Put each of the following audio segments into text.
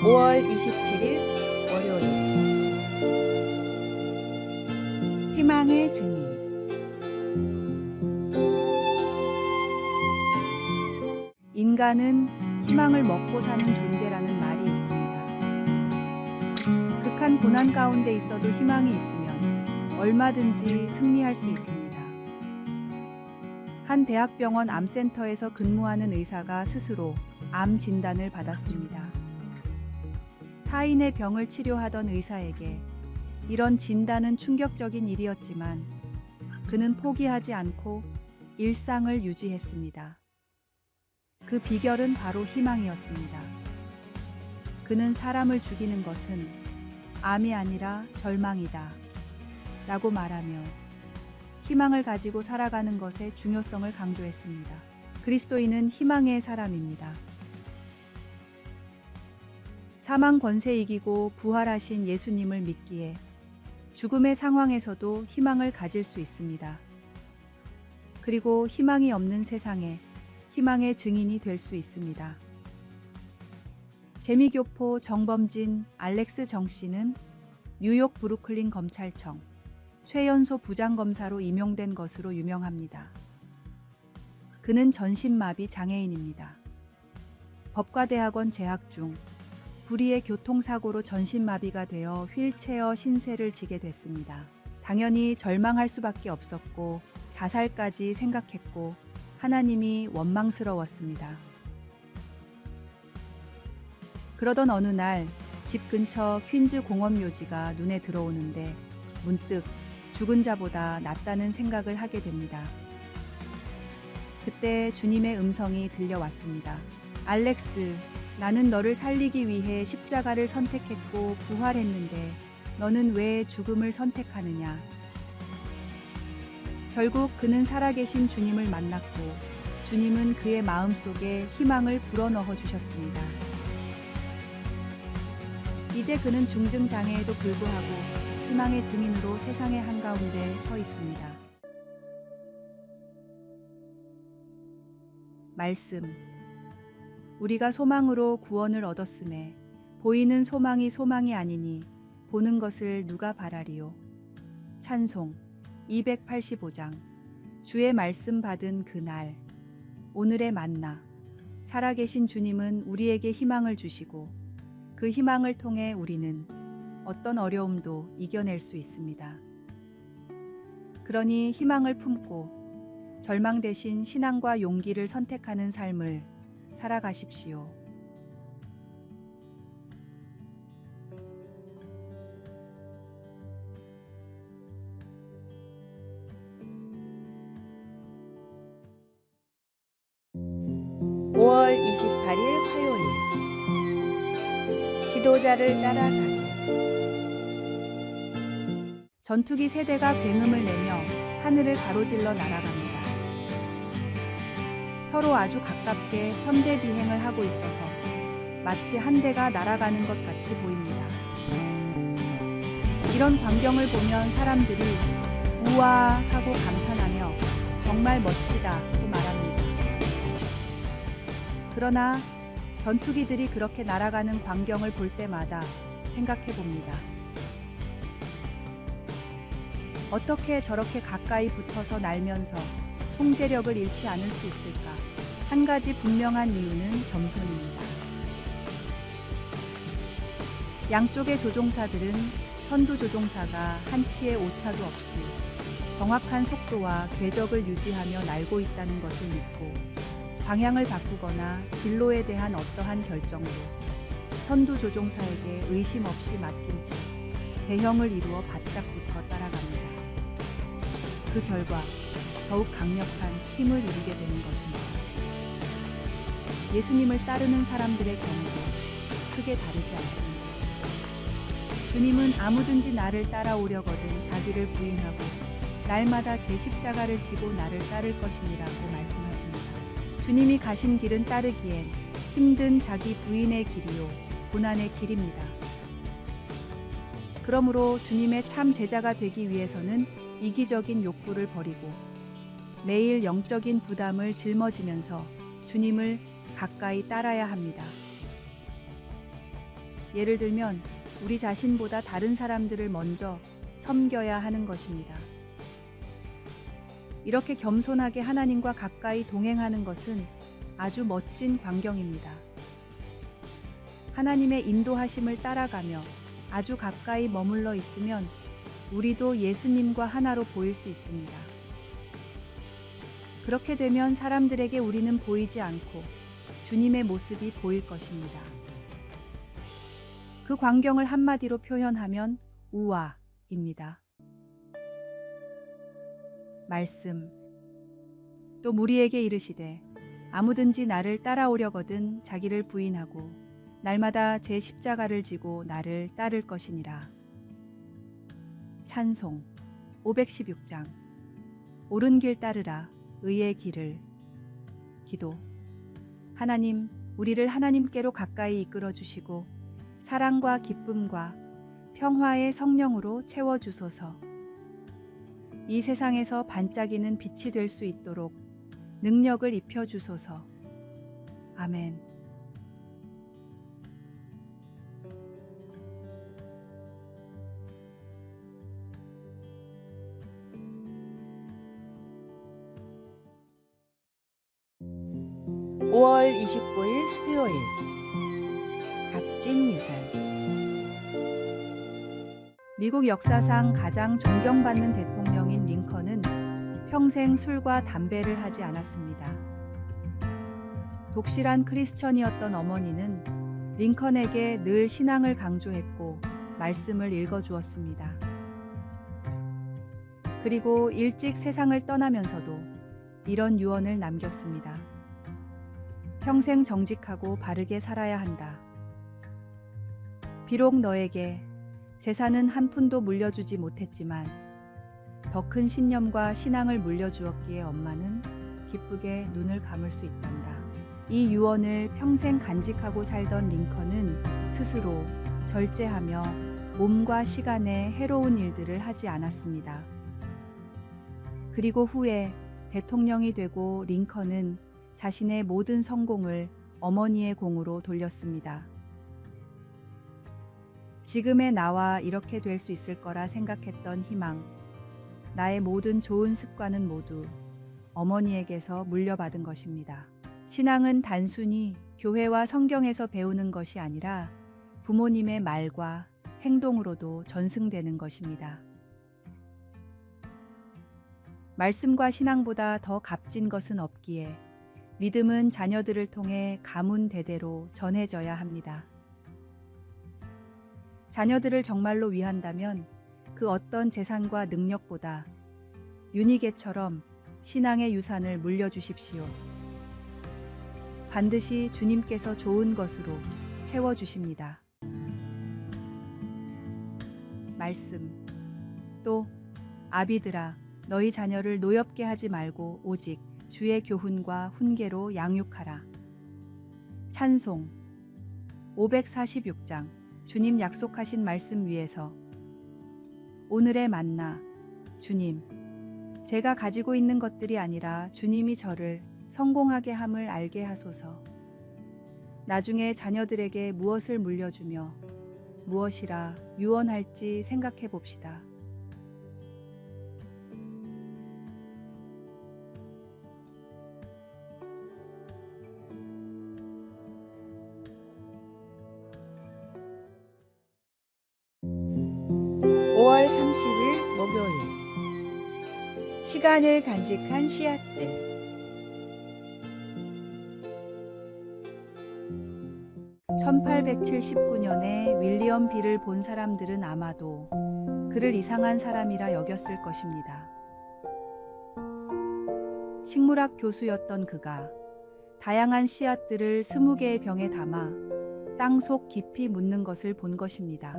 5월 27일 월요일 희망의 증인. 인간은 희망을 먹고 사는 존재라는 말이 있습니다. 극한 고난 가운데 있어도 희망이 있으면 얼마든지 승리할 수 있습니다. 한 대학병원 암센터에서 근무하는 의사가 스스로 암 진단을 받았습니다. 타인의 병을 치료하던 의사에게 이런 진단은 충격적인 일이었지만 그는 포기하지 않고 일상을 유지했습니다. 그 비결은 바로 희망이었습니다. 그는 사람을 죽이는 것은 암이 아니라 절망이다 라고 말하며 희망을 가지고 살아가는 것의 중요성을 강조했습니다. 그리스도인은 희망의 사람입니다. 사망 권세 이기고 부활하신 예수님을 믿기에 죽음의 상황에서도 희망을 가질 수 있습니다. 그리고 희망이 없는 세상에 희망의 증인이 될 수 있습니다. 재미교포 정범진 알렉스 정 씨는 뉴욕 브루클린 검찰청 최연소 부장검사로 임용된 것으로 유명합니다. 그는 전신마비 장애인입니다. 법과대학원 재학 중 불의의 교통사고로 전신마비가 되어 휠체어 신세를 지게 됐습니다. 당연히 절망할 수밖에 없었고 자살까지 생각했고 하나님이 원망스러웠습니다. 그러던 어느 날 집 근처 퀸즈 공원묘지가 눈에 들어오는데 문득 죽은 자보다 낫다는 생각을 하게 됩니다. 그때 주님의 음성이 들려왔습니다. 알렉스, 나는 너를 살리기 위해 십자가를 선택했고 부활했는데 너는 왜 죽음을 선택하느냐? 결국 그는 살아계신 주님을 만났고 주님은 그의 마음속에 희망을 불어넣어 주셨습니다. 이제 그는 중증장애에도 불구하고 희망의 증인으로 세상의 한가운데 서 있습니다. 말씀. 우리가 소망으로 구원을 얻었음에 보이는 소망이 소망이 아니니 보는 것을 누가 바라리요. 찬송 285장. 주의 말씀 받은 그날. 오늘의 만나. 살아계신 주님은 우리에게 희망을 주시고 그 희망을 통해 우리는 어떤 어려움도 이겨낼 수 있습니다. 그러니 희망을 품고 절망 대신 신앙과 용기를 선택하는 삶을 살아가십시오. (5월 28일) 화요일 지도자를 따라가기. 전투기 세대가 굉음을 내며 하늘을 가로질러 날아갑니다. 서로 아주 가깝게 현대 비행을 하고 있어서 마치 한 대가 날아가는 것 같이 보입니다. 이런 광경을 보면 사람들이 우와 하고 감탄하며 정말 멋지다고 말합니다. 그러나 전투기들이 그렇게 날아가는 광경을 볼 때마다 생각해 봅니다. 어떻게 저렇게 가까이 붙어서 날면서 통제력을 잃지 않을 수 있을까? 한 가지 분명한 이유는 겸손입니다. 양쪽의 조종사들은 선두 조종사가 한치의 오차도 없이 정확한 속도와 궤적을 유지하며 날고 있다는 것을 믿고 방향을 바꾸거나 진로에 대한 어떠한 결정도 선두 조종사에게 의심 없이 맡긴 채 대형을 이루어 바짝 붙어 따라갑니다. 그 결과 더욱 강력한 힘을 이루게 되는 것입니다. 예수님을 따르는 사람들의 경우도 크게 다르지 않습니다. 주님은 아무든지 나를 따라오려거든 자기를 부인하고 날마다 제 십자가를 지고 나를 따를 것이니라고 말씀하십니다. 주님이 가신 길은 따르기엔 힘든 자기 부인의 길이요 고난의 길입니다. 그러므로 주님의 참 제자가 되기 위해서는 이기적인 욕구를 버리고 매일 영적인 부담을 짊어지면서 주님을 가까이 따라야 합니다. 예를 들면 우리 자신보다 다른 사람들을 먼저 섬겨야 하는 것입니다. 이렇게 겸손하게 하나님과 가까이 동행하는 것은 아주 멋진 광경입니다. 하나님의 인도하심을 따라가며 아주 가까이 머물러 있으면 우리도 예수님과 하나로 보일 수 있습니다. 그렇게 되면 사람들에게 우리는 보이지 않고 주님의 모습이 보일 것입니다. 그 광경을 한마디로 표현하면 우아입니다. 말씀. 또 무리에게 이르시되 아무든지 나를 따라오려거든 자기를 부인하고 날마다 제 십자가를 지고 나를 따를 것이니라. 찬송 516장. 옳은 길 따르라 의의 길을. 기도. 하나님, 우리를 하나님께로 가까이 이끌어 주시고 사랑과 기쁨과 평화의 성령으로 채워 주소서. 이 세상에서 반짝이는 빛이 될 수 있도록 능력을 입혀 주소서. 아멘. (5월 29일) 수요일. 값진 유산. 미국 역사상 가장 존경받는 대통령인 링컨은 평생 술과 담배를 하지 않았습니다. 독실한 크리스천이었던 어머니는 링컨에게 늘 신앙을 강조했고 말씀을 읽어주었습니다. 그리고 일찍 세상을 떠나면서도 이런 유언을 남겼습니다. 평생 정직하고 바르게 살아야 한다. 비록 너에게 재산은 한 푼도 물려주지 못했지만 더 큰 신념과 신앙을 물려주었기에 엄마는 기쁘게 눈을 감을 수 있단다. 이 유언을 평생 간직하고 살던 링컨은 스스로 절제하며 몸과 시간에 해로운 일들을 하지 않았습니다. 그리고 후에 대통령이 되고 링컨은 자신의 모든 성공을 어머니의 공으로 돌렸습니다. 지금의 나와 이렇게 될 수 있을 거라 생각했던 희망, 나의 모든 좋은 습관은 모두 어머니에게서 물려받은 것입니다. 신앙은 단순히 교회와 성경에서 배우는 것이 아니라 부모님의 말과 행동으로도 전승되는 것입니다. 말씀과 신앙보다 더 값진 것은 없기에 믿음은 자녀들을 통해 가문 대대로 전해져야 합니다. 자녀들을 정말로 위한다면 그 어떤 재산과 능력보다 유니게처럼 신앙의 유산을 물려주십시오. 반드시 주님께서 좋은 것으로 채워주십니다. 말씀. 또 아비들아, 너희 자녀를 노엽게 하지 말고 오직 주의 교훈과 훈계로 양육하라. 찬송 546장. 주님 약속하신 말씀 위에서. 오늘의 만나. 주님, 제가 가지고 있는 것들이 아니라 주님이 저를 성공하게 함을 알게 하소서. 나중에 자녀들에게 무엇을 물려주며 무엇이라 유언할지 생각해 봅시다. (5월 30일) 목요일. 시간을 간직한 씨앗들. (1879년에) 윌리엄 빌을 본 사람들은 아마도 그를 이상한 사람이라 여겼을 것입니다. 식물학 교수였던 그가 다양한 씨앗들을 20개의 병에 담아 땅속 깊이 묻는 것을 본 것입니다.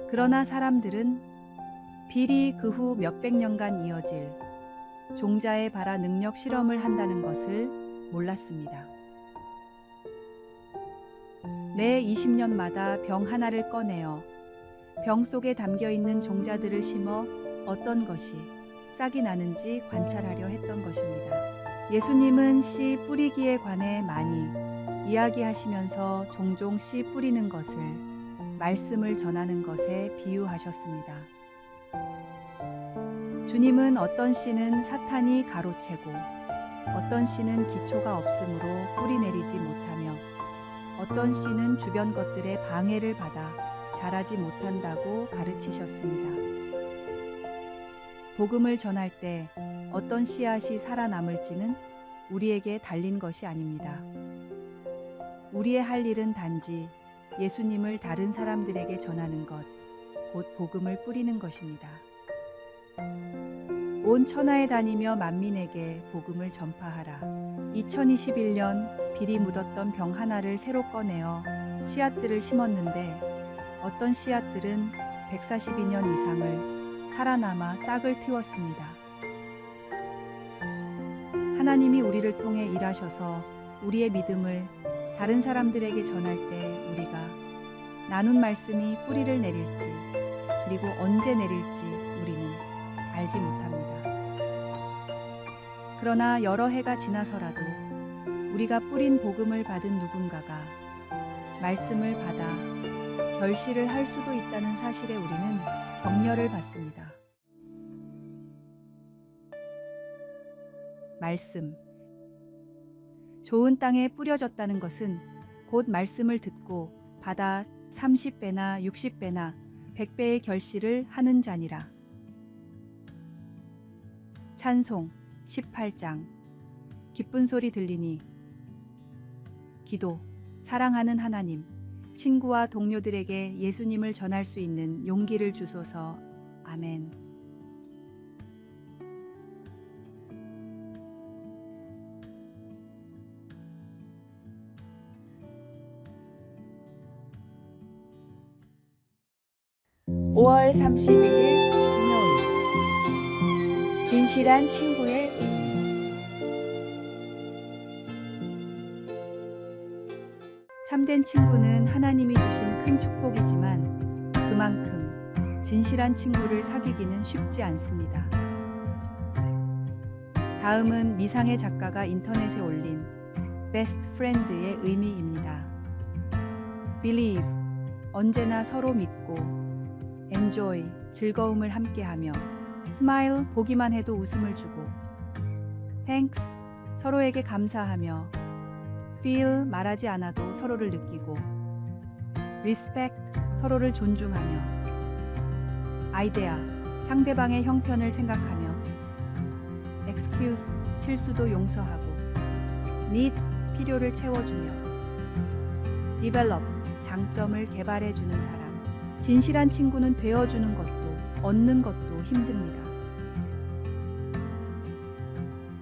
그러나 사람들은 빌이 그 후 몇백 년간 이어질 종자에 발아 능력 실험을 한다는 것을 몰랐습니다. 매 20년마다 병 하나를 꺼내어 병 속에 담겨 있는 종자들을 심어 어떤 것이 싹이 나는지 관찰하려 했던 것입니다. 예수님은 씨 뿌리기에 관해 많이 이야기하시면서 종종 씨 뿌리는 것을 말씀을 전하는 것에 비유하셨습니다. 주님은 어떤 씨는 사탄이 가로채고 어떤 씨는 기초가 없으므로 뿌리 내리지 못하며 어떤 씨는 주변 것들의 방해를 받아 자라지 못한다고 가르치셨습니다. 복음을 전할 때 어떤 씨앗이 살아남을지는 우리에게 달린 것이 아닙니다. 우리의 할 일은 단지 예수님을 다른 사람들에게 전하는 것, 곧 복음을 뿌리는 것입니다. 온 천하에 다니며 만민에게 복음을 전파하라. 2021년 비리 묻었던 병 하나를 새로 꺼내어 씨앗들을 심었는데 어떤 씨앗들은 142년 이상을 살아남아 싹을 틔웠습니다. 하나님이 우리를 통해 일하셔서 우리의 믿음을 다른 사람들에게 전할 때 우리가 나눈 말씀이 뿌리를 내릴지 그리고 언제 내릴지 우리는 알지 못합니다. 그러나 여러 해가 지나서라도 우리가 뿌린 복음을 받은 누군가가 말씀을 받아 결실을 할 수도 있다는 사실에 우리는 격려를 받습니다. 말씀. 좋은 땅에 뿌려졌다는 것은 곧 말씀을 듣고 받아 30배나 60배나 100배의 결실을 하는 자니라. 찬송 18장. 기쁜 소리 들리니. 기도. 사랑하는 하나님, 친구와 동료들에게 예수님을 전할 수 있는 용기를 주소서. 아멘. (5월 31일) 금요일. 진실한 친구의 의미. 참된 친구는 하나님이 주신 큰 축복이지만 그만큼 진실한 친구를 사귀기는 쉽지 않습니다. 다음은 미상의 작가가 인터넷에 올린 베스트 프렌드의 의미입니다. Believe, 언제나 서로 믿고, Enjoy, 즐거움을 함께하며, Smile, 보기만 해도 웃음을 주고, Thanks, 서로에게 감사하며, Feel, 말하지 않아도 서로를 느끼고, Respect, 서로를 존중하며, Idea, 상대방의 형편을 생각하며, Excuse, 실수도 용서하고, Need, 필요를 채워주며, Develop, 장점을 개발해주는 사람. 진실한 친구는 되어주는 것도 얻는 것도 힘듭니다.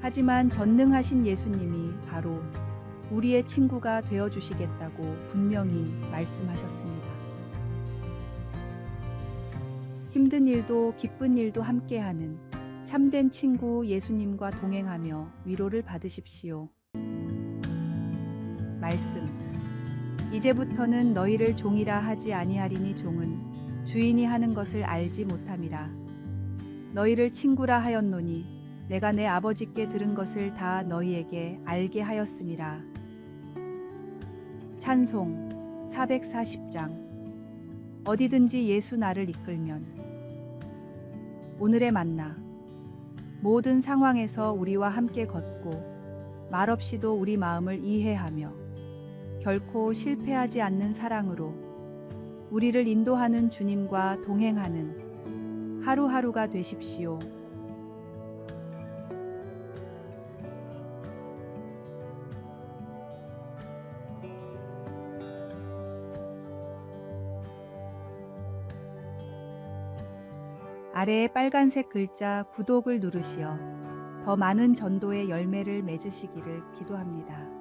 하지만 전능하신 예수님이 바로 우리의 친구가 되어주시겠다고 분명히 말씀하셨습니다. 힘든 일도 기쁜 일도 함께하는 참된 친구 예수님과 동행하며 위로를 받으십시오. 말씀. 이제부터는 너희를 종이라 하지 아니하리니 종은 주인이 하는 것을 알지 못함이라. 너희를 친구라 하였노니 내가 내 아버지께 들은 것을 다 너희에게 알게 하였음이라. 찬송 440장. 어디든지 예수 나를 이끌면. 오늘의 만나. 모든 상황에서 우리와 함께 걷고 말없이도 우리 마음을 이해하며 결코 실패하지 않는 사랑으로 우리를 인도하는 주님과 동행하는 하루하루가 되십시오. 아래의 빨간색 글자 구독을 누르시어 더 많은 전도의 열매를 맺으시기를 기도합니다.